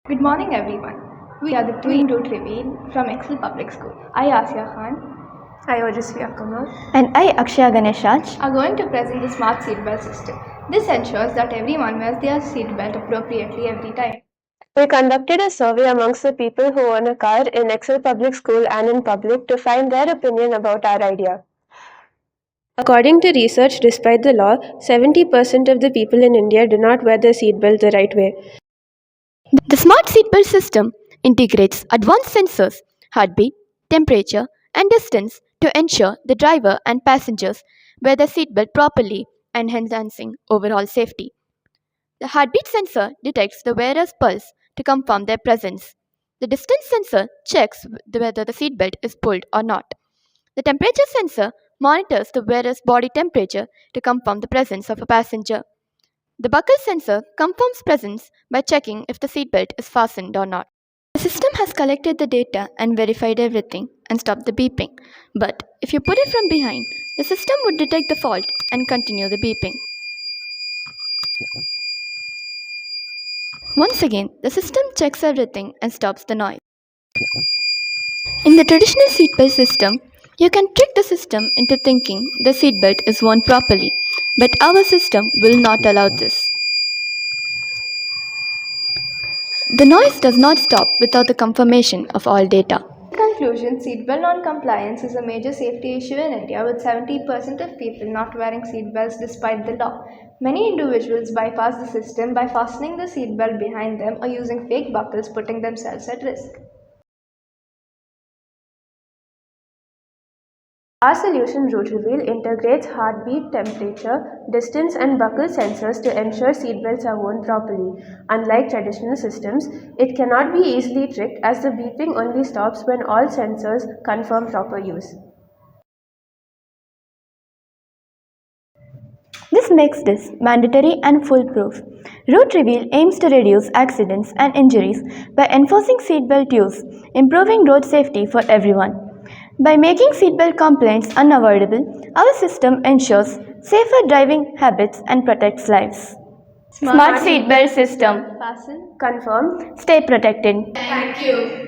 Good morning, everyone. We are the twin route reveal from Excel Public School. I, Aasiya Khan, I, Ojasvi, Accamma, and I, Akshaya Ganesh, are going to present the smart seatbelt system. This ensures that everyone wears their seatbelt appropriately every time. We conducted a survey amongst the people who own a car in Excel Public School and in public to find their opinion about our idea. According to research, despite the law, 70% of the people in India do not wear their seatbelt the right way. The smart seatbelt system integrates advanced sensors, heartbeat, temperature, and distance to ensure the driver and passengers wear the seatbelt properly and enhancing overall safety. The heartbeat sensor detects the wearer's pulse to confirm their presence. The distance sensor checks whether the seatbelt is pulled or not. The temperature sensor monitors the wearer's body temperature to confirm the presence of a passenger. The buckle sensor confirms presence by checking if the seatbelt is fastened or not. The system has collected the data and verified everything and stopped the beeping. But if you put it from behind, the system would detect the fault and continue the beeping. Once again, the system checks everything and stops the noise. In the traditional seatbelt system, you can trick the system into thinking the seatbelt is worn properly, but our system will not allow this. The noise does not stop without the confirmation of all data. In conclusion, seatbelt non-compliance is a major safety issue in India, with 70% of people not wearing seatbelts despite the law. Many individuals bypass the system by fastening the seatbelt behind them or using fake buckles, putting themselves at risk. Our solution route reveal integrates heartbeat, temperature, distance and buckle sensors to ensure seatbelts are worn properly. Unlike traditional systems, it cannot be easily tricked as the beeping only stops when all sensors confirm proper use. This makes this mandatory and foolproof. Route Reveal aims to reduce accidents and injuries by enforcing seatbelt use, improving road safety for everyone. By making seatbelt compliance unavoidable, our system ensures safer driving habits and protects lives. Smart seatbelt system. Fasten. Confirm. Stay protected. Thank you.